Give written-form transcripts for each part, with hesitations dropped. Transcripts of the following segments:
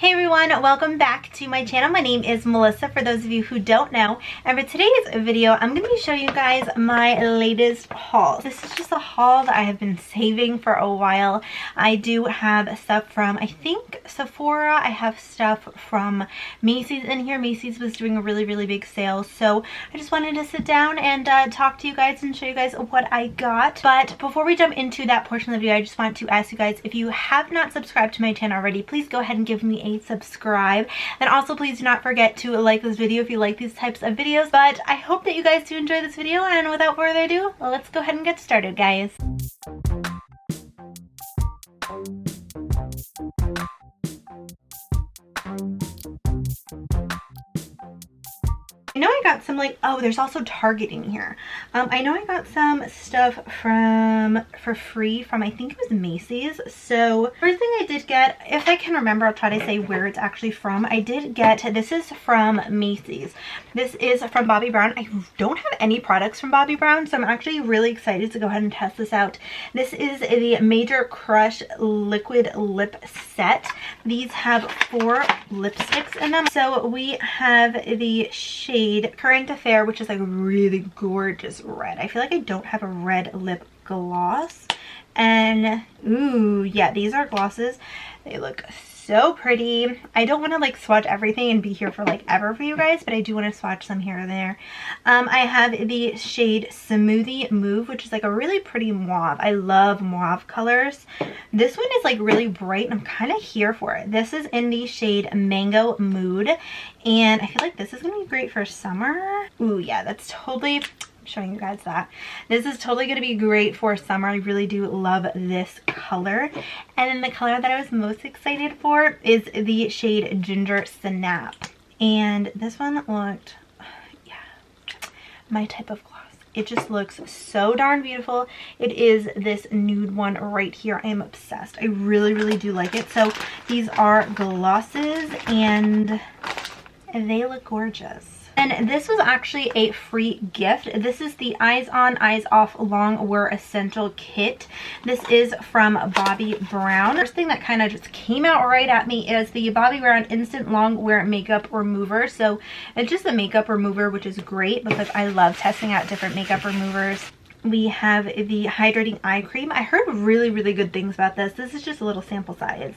Hey everyone, welcome back to my channel. My name is Melissa, for those of you who don't know. And for today's video, I'm going to be showing you guys my latest haul. This is just a haul that I have been saving for a while. I do have stuff from, I think, Sephora. I have stuff from Macy's in here. Macy's was doing a really big sale. So I just wanted to sit down and talk to you guys and show you guys what I got. But before we jump into that portion of the video, I just want to ask you guys, if you have not subscribed to my channel already, please go ahead and give me a subscribe, and also please do not forget to like this video if you like these types of videos. But I hope that you guys do enjoy this video, and without further ado, let's go ahead and get started, guys. I know I got some oh, there's also Target in here. I know I got some stuff for free from, I think it was Macy's. So first thing I did get, if I can remember, I'll try to say where it's actually from. I did get, this is from Macy's. This is from Bobbi Brown. I don't have any products from Bobbi Brown, so I'm actually really excited to go ahead and test this out. This is the Major Crush Liquid Lip Set. These have 4 lipsticks in them. So we have the shade Current Affair, which is like a really gorgeous red. I feel like I don't have a red lip gloss. And ooh, yeah, these are glosses. They look so pretty. I don't want to swatch everything and be here for ever for you guys, but I do want to swatch some here or there. I have the shade Smoothie Move, which is a really pretty mauve. I love mauve colors. This one is really bright, and I'm kind of here for it. This is in the shade Mango Mood, and I feel like this is gonna be great for summer. Ooh, yeah, that's totally, showing you guys that. This is totally going to be great for summer. I really do love this color. And then the color that I was most excited for is the shade Ginger Snap. And this one looked, yeah, my type of gloss. It just looks so darn beautiful. It is this nude one right here. I am obsessed. I really do like it. So these are glosses and they look gorgeous. And this was actually a free gift. This is the Eyes On, Eyes Off Long Wear Essential Kit. This is from Bobbi Brown. First thing that kind of just came out right at me is the Bobbi Brown Instant Long Wear Makeup Remover. So it's just a makeup remover, which is great because I love testing out different makeup removers. We have the Hydrating Eye Cream. I heard really good things about this. This is just a little sample size.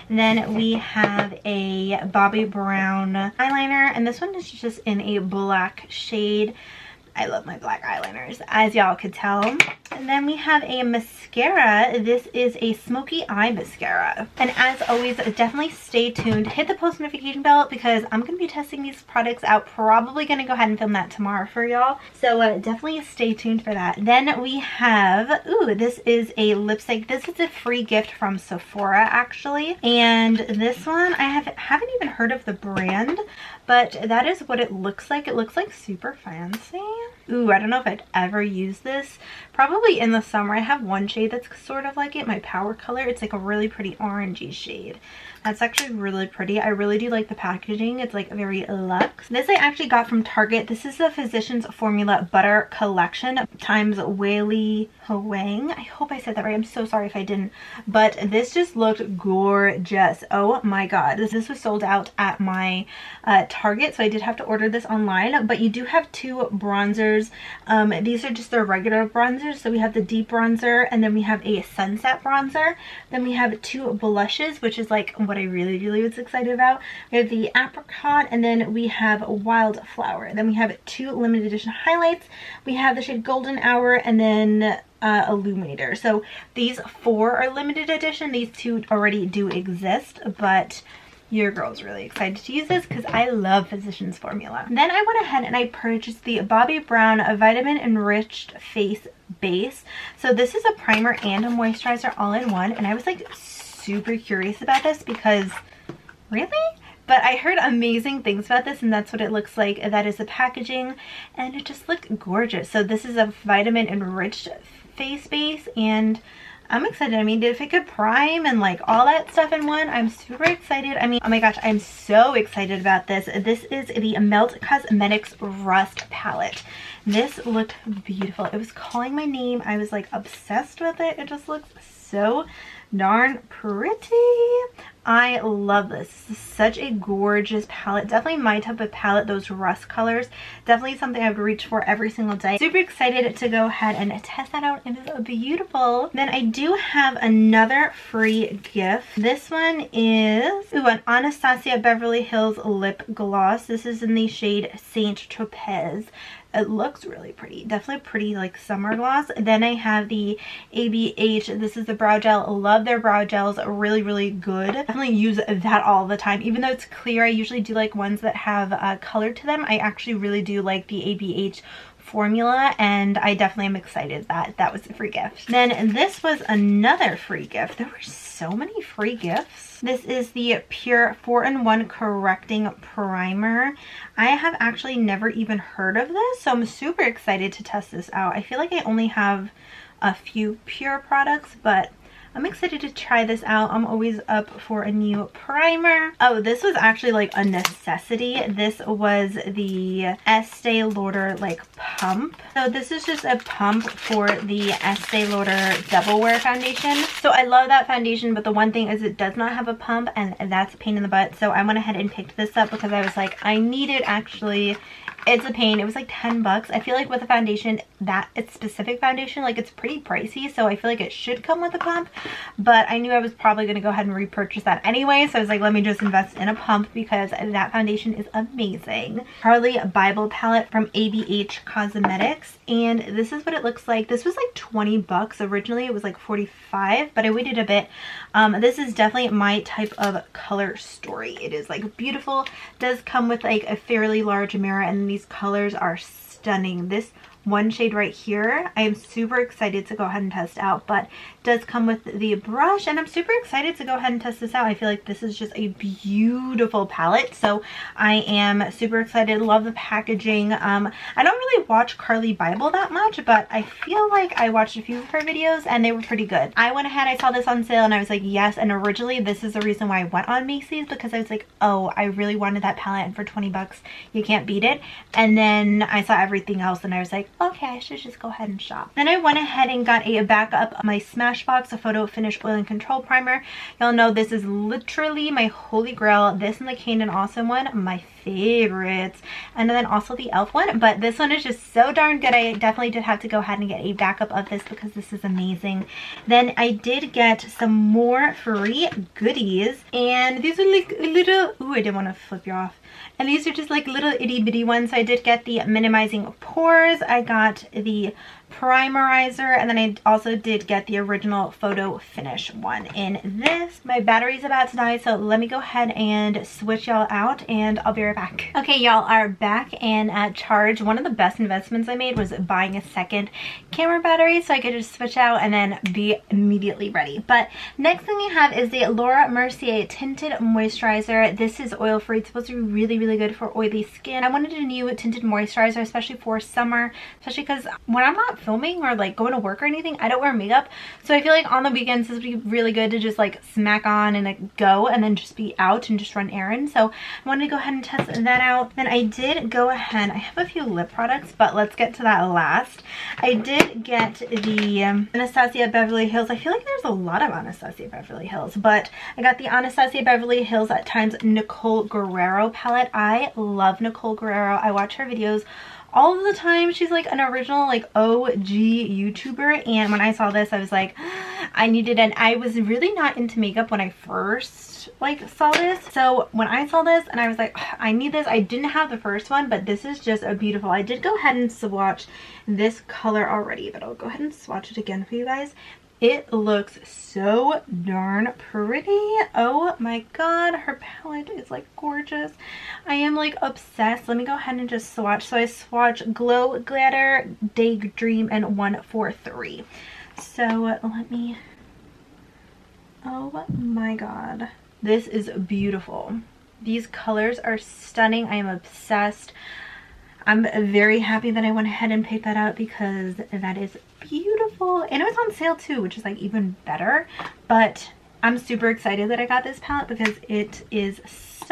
And then we have a Bobbi Brown eyeliner, and this one is just in a black shade. I love my black eyeliners, as y'all could tell. And then we have a mascara. This is a smoky eye mascara. And as always, definitely stay tuned. Hit the post notification bell because I'm going to be testing these products out. Probably going to go ahead and film that tomorrow for y'all. So definitely stay tuned for that. Then we have, ooh, this is a lipstick. This is a free gift from Sephora, actually. And this one, I haven't even heard of the brand, but that is what it looks like. It looks like super fancy. Ooh, I don't know if I'd ever use this. Probably in the summer. I have one shade that's sort of like it, my Power color. It's a really pretty orangey shade. That's actually really pretty. I really do like the packaging. It's very luxe. This I actually got from Target. This is the Physicians Formula Butter Collection times Whaley Huang. I hope I said that right. I'm so sorry if I didn't. But this just looked gorgeous. Oh my god. This was sold out at my Target, so I did have to order this online. But you do have 2 bronzers. These are just their regular bronzers. So we have the deep bronzer, and then we have a sunset bronzer. Then we have 2 blushes, which is what I really was excited about. We have the apricot, and then we have wildflower. Then we have 2 limited edition highlights. We have the shade Golden Hour, and then illuminator. So these 4 are limited edition. These 2 already do exist, but your girl's really excited to use this because I love Physicians Formula. Then I went ahead and I purchased the Bobbi Brown Vitamin Enriched Face Base. So this is a primer and a moisturizer all in one, and I was super curious about this because really? But I heard amazing things about this, and that's what it looks like. That is the packaging, and it just looked gorgeous. So this is a vitamin enriched face base, and I'm excited. I mean, if it could prime and all that stuff in one, I'm super excited. I mean, oh my gosh, I'm so excited about this. This is the Melt Cosmetics Rust Palette. This looked beautiful. It was calling my name. I was obsessed with it. It just looks so darn pretty. I love this. This is such a gorgeous palette. Definitely my type of palette, those rust colors. Definitely something I would reach for every single day. Super excited to go ahead and test that out. It is beautiful. Then I do have another free gift. This one is an Anastasia Beverly Hills lip gloss. This is in the shade Saint Tropez. It looks really pretty. Definitely pretty like summer gloss. Then I have the ABH. This is the brow gel. Love their brow gels. Really, really good. Definitely use that all the time. Even though it's clear, I usually do like ones that have color to them. I actually really do like the ABH formula, and I definitely am excited that that was a free gift. Then this was another free gift. There were so many free gifts. This is the Pure 4-in-1 Correcting Primer. I have actually never even heard of this, so I'm super excited to test this out. I feel like I only have a few Pure products, but I'm excited to try this out. I'm always up for a new primer. Oh, this was actually like a necessity. This was the Estee Lauder like pump. So this is just a pump for the Estee Lauder Double Wear foundation. So I love that foundation, but the one thing is it does not have a pump, and that's a pain in the butt. So I went ahead and picked this up because I was like, I need it actually. It's a pain. It was like 10 bucks. I feel like with a foundation, that it's specific foundation, like it's pretty pricey, so I feel like it should come with a pump, but I knew I was probably going to go ahead and repurchase that anyway, so I was like, let me just invest in a pump because that foundation is amazing. Harley Bible palette from ABH Cosmetics, and this is what it looks like. This was like 20 bucks. Originally it was like 45, but I waited a bit. This is definitely my type of color story. It is like beautiful. Does come with like a fairly large mirror, and these colors are stunning. This one shade right here, I am super excited to go ahead and test out, but does come with the brush, and I'm super excited to go ahead and test this out. I feel like this is just a beautiful palette, so I am super excited. Love the packaging. I don't really watch Carly Bible that much, but I feel like I watched a few of her videos and they were pretty good. I went ahead, I saw this on sale, and I was like, yes. And originally this is the reason why I went on Macy's, because I was like, oh, I really wanted that palette, and for 20 bucks you can't beat it. And then I saw everything else and I was like, okay, I should just go ahead and shop. Then I went ahead and got a backup of my Smashbox, a Photo Finish Oil and Control Primer. Y'all know this is literally my holy grail. This and the Cane & Awesome one, my favorites. And then also the e.l.f. one, but this one is just so darn good. I definitely did have to go ahead and get a backup of this because this is amazing. Then I did get some more free goodies, and these are like little, ooh, I didn't want to flip you off. And these are just like little itty bitty ones. So I did get the Minimizing Pores. I got the primerizer, and then I also did get the original Photo Finish one in this. My battery's about to die, so let me go ahead and switch y'all out, and I'll be right back. Okay, y'all are back and at charge. One of the best investments I made was buying a second camera battery so I could just switch out and then be immediately ready. But next thing I have is the Laura Mercier Tinted Moisturizer. This is oil-free. It's supposed to be really, really good for oily skin. I wanted a new tinted moisturizer, especially for summer, especially because when I'm not filming or like going to work or anything, I don't wear makeup, so I feel like on the weekends this would be really good to just like smack on and like go and then just be out and just run errands. So I wanted to go ahead and test that out. Then I did go ahead, I have a few lip products, but let's get to that last. I did get the Anastasia Beverly Hills. I feel like there's a lot of Anastasia Beverly Hills, but I got the Anastasia Beverly Hills at times Nicole Guerrero palette. I love Nicole Guerrero. I watch her videos all of the time. She's like an original like OG YouTuber, and when I saw this I was like, I needed, and I was really not into makeup when I first like saw this. So when I saw this and I was like, I need this. I didn't have the first one, but this is just a beautiful. I did go ahead and swatch this color already, but I'll go ahead and swatch it again for you guys. It looks so darn pretty. Oh my god, her palette is like gorgeous. I am like obsessed. Let me go ahead and just swatch. So I swatch Glow Glitter, Daydream, and 143. So let me, oh my god. This is beautiful. These colors are stunning. I am obsessed. I'm very happy that I went ahead and picked that out because that is beautiful, and it was on sale too, which is like even better. But I'm super excited that I got this palette because it is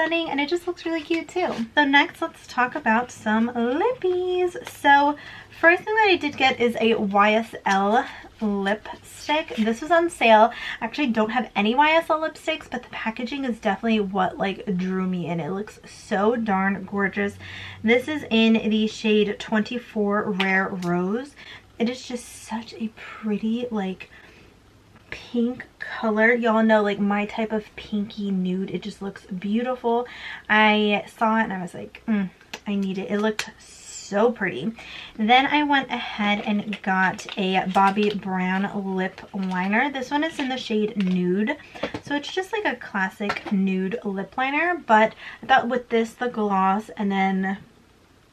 stunning, and it just looks really cute too. So next, let's talk about some lippies. So first thing that I did get is a YSL lipstick. This was on sale. I actually don't have any YSL lipsticks, but the packaging is definitely what like drew me in. It looks so darn gorgeous. This is in the shade 24 Rare Rose. It is just such a pretty like pink color. Y'all know like my type of pinky nude. It just looks beautiful. I saw it and I was like, I need it. It looked so pretty. Then I went ahead and got a Bobbi Brown lip liner. This one is in the shade Nude. So it's just like a classic nude lip liner, but I thought with this, the gloss, and then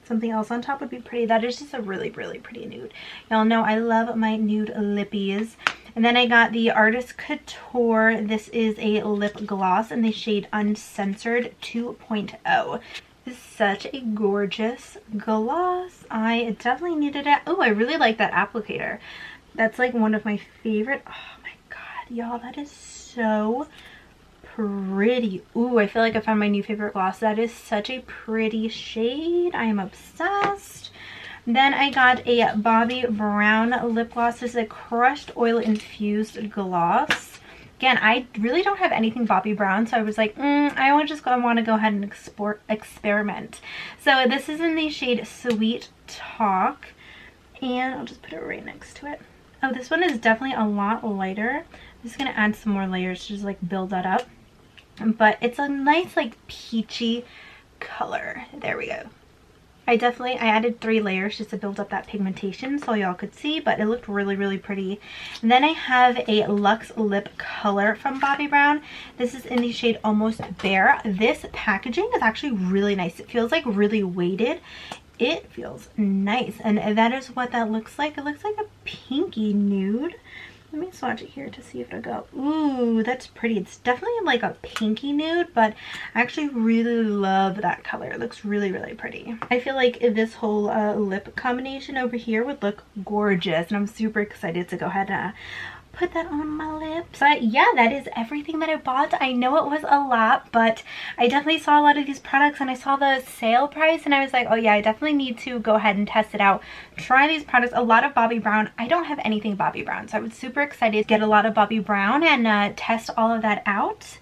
something else on top would be pretty. That is just a really, really pretty nude. Y'all know I love my nude lippies. And then I got the Artist Couture. This is a lip gloss in the shade Uncensored 2.0. This is such a gorgeous gloss. I definitely needed it. Oh, I really like that applicator. That's like one of my favorite. Oh my god, y'all, that is so pretty. Ooh, I feel like I found my new favorite gloss. That is such a pretty shade. I am obsessed. Then I got a Bobbi Brown lip gloss. This is a crushed oil infused gloss. Again, I really don't have anything Bobbi Brown, so I was like, I want to go ahead and experiment. So this is in the shade Sweet Talk, and I'll just put it right next to it. Oh, this one is definitely a lot lighter. I'm just going to add some more layers to just like build that up. But it's a nice like peachy color. There we go. I added 3 layers just to build up that pigmentation so y'all could see, but it looked really, really pretty. And then I have a Luxe Lip Color from Bobbi Brown. This is in the shade Almost Bare. This packaging is actually really nice. It feels like really weighted. It feels nice, and that is what that looks like. It looks like a pinky nude. Let me swatch it here to see if it'll go. Ooh, that's pretty. It's definitely like a pinky nude, but I actually really love that color. It looks really, really pretty. I feel like this whole lip combination over here would look gorgeous, and I'm super excited to go ahead and put that on my lips. But yeah, that is everything that I bought. I know it was a lot, but I definitely saw a lot of these products and I saw the sale price and I was like, oh yeah, I definitely need to go ahead and test it out. Try these products. A lot of Bobbi Brown. I don't have anything Bobbi Brown, so I was super excited to get a lot of Bobbi Brown and test all of that out.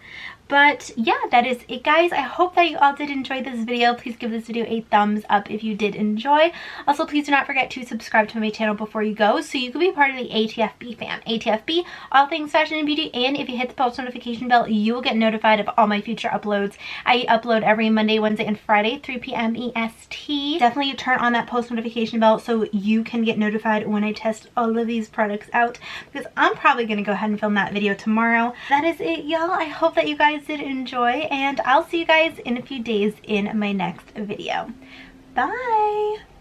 But yeah, that is it, guys. I hope that you all did enjoy this video. Please give this video a thumbs up if you did enjoy. Also, please do not forget to subscribe to my channel before you go so you can be part of the ATFB fam. ATFB, all things fashion and beauty, and if you hit the post notification bell, you will get notified of all my future uploads. I upload every Monday, Wednesday, and Friday, 3 p.m. EST. Definitely turn on that post notification bell so you can get notified when I test all of these products out, because I'm probably going to go ahead and film that video tomorrow. That is it, y'all. I hope that you guys did enjoy, and I'll see you guys in a few days in my next video. Bye!